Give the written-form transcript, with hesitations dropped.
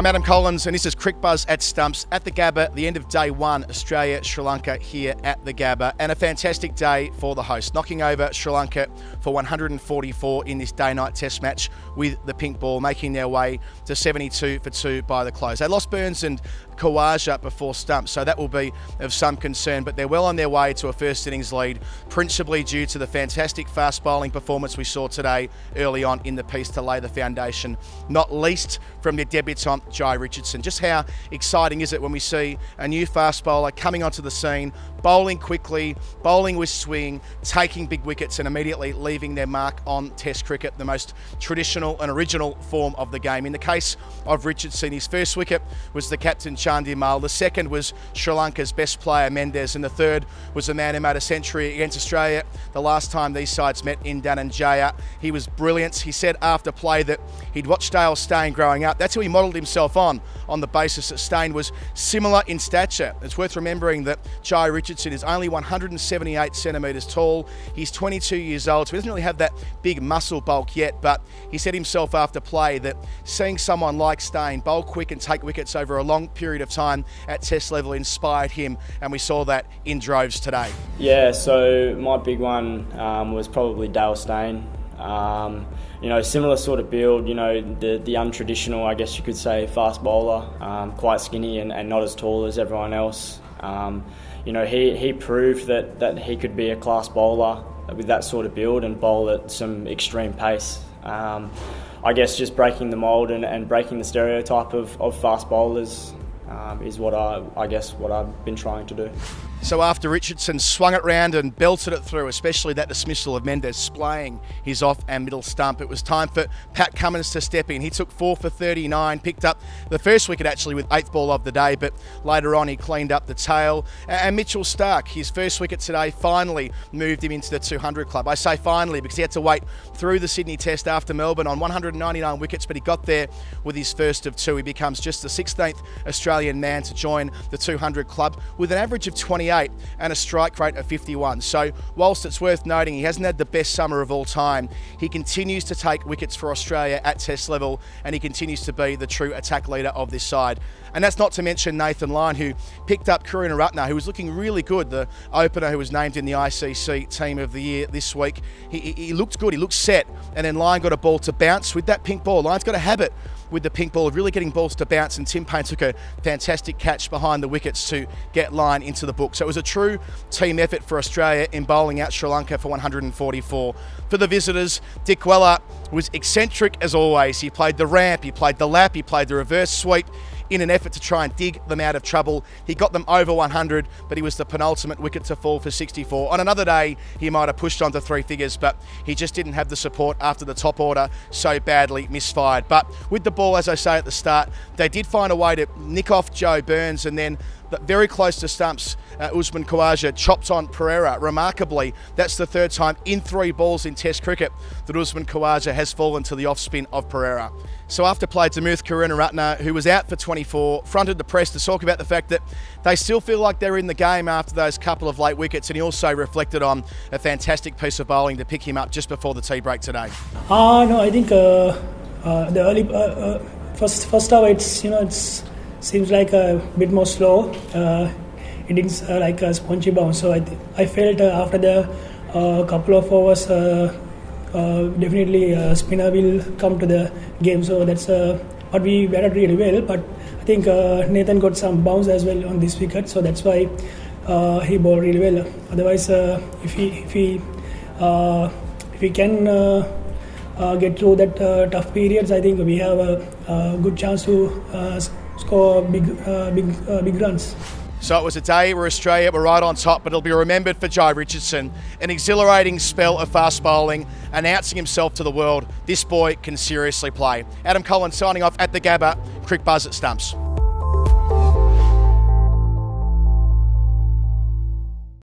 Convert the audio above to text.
I'm Adam Collins, and this is Crick Buzz at Stumps at the Gabba, the end of day one, Australia, Sri Lanka here at the Gabba, and a fantastic day for the host, knocking over Sri Lanka for 144 in this day-night test match with the pink ball, making their way to 72 for 2 by the close. They lost Burns and Khawaja before Stumps, so that will be of some concern, but they're well on their way to a first innings lead, principally due to the fantastic fast bowling performance we saw today early on in the piece to lay the foundation, not least from their debutant Jai Richardson. Just how exciting is it when we see a new fast bowler coming onto the scene, bowling quickly, bowling with swing, taking big wickets and immediately leaving their mark on Test cricket, the most traditional and original form of the game. In the case of Richardson, his first wicket was the captain Chandimal, the second was Sri Lanka's best player Mendes, and the third was the man who made a century against Australia the last time these sides met in Dhananjaya. He was brilliant. He said after play that he'd watched Steyn growing up. That's who he modelled himself on the basis that Steyn was similar in stature. It's worth remembering that Jai Richardson is only 178 centimetres tall. He's 22 years old, so he doesn't really have that big muscle bulk yet, but he said himself after play that seeing someone like Steyn bowl quick and take wickets over a long period of time at Test level inspired him, and we saw that in droves today. Yeah, so my big one was probably Steyn. You know, similar sort of build, you know, the untraditional, I guess you could say, fast bowler, quite skinny and not as tall as everyone else. You know, he proved that he could be a class bowler with that sort of build and bowl at some extreme pace. I guess just breaking the mould and breaking the stereotype of fast bowlers is what I've been trying to do. So after Richardson swung it round and belted it through, especially that dismissal of Mendes splaying his off and middle stump, it was time for Pat Cummins to step in. He took 4 for 39, picked up the first wicket actually with 8th ball of the day, but later on he cleaned up the tail. And Mitchell Starc, his first wicket today, finally moved him into the 200 club. I say finally because he had to wait through the Sydney Test after Melbourne on 199 wickets, but he got there with his first of 2. He becomes just the 16th Australian man to join the 200 club with an average of 28 and a strike rate of 51. So whilst it's worth noting he hasn't had the best summer of all time, he continues to take wickets for Australia at Test level, and he continues to be the true attack leader of this side. And that's not to mention Nathan Lyon, who picked up Karunaratne, who was looking really good, the opener who was named in the ICC Team of the Year this week. He looked good, he looked set, and then Lyon got a ball to bounce with that pink ball. Lyon's got a habit with the pink ball of really getting balls to bounce, and Tim Payne took a fantastic catch behind the wickets to get Lyon into the book. So it was a true team effort for Australia in bowling out Sri Lanka for 144. For the visitors, Dick Weller was eccentric as always. He played the ramp, he played the lap, he played the reverse sweep in an effort to try and dig them out of trouble. He got them over 100, but he was the penultimate wicket to fall for 64. On another day, he might have pushed on to 3 figures, but he just didn't have the support after the top order so badly misfired. But with the ball, as I say at the start, they did find a way to nick off Joe Burns, and then very close to stumps, Usman Khawaja chopped on Pereira. Remarkably, that's the 3rd time in 3 balls in Test cricket that Usman Khawaja has fallen to the off-spin of Pereira. So after play, Damuth Karunaratne, who was out for 24, fronted the press to talk about the fact that they still feel like they're in the game after those couple of late wickets, and he also reflected on a fantastic piece of bowling to pick him up just before the tea break today. No, I think the early first hour, it's seems like a bit more slow. It didn't like a spongy bounce. So I felt after the couple of overs, definitely spinner will come to the game. So that's what we batted really well. But I think Nathan got some bounce as well on this wicket. So that's why he bowled really well. Otherwise, if he can get through that tough periods, I think we have a good chance to score big runs. So it was a day where Australia were right on top, but it'll be remembered for Jai Richardson. An exhilarating spell of fast bowling, announcing himself to the world. This boy can seriously play. Adam Collins signing off at the Gabba. Crick Buzz at Stumps.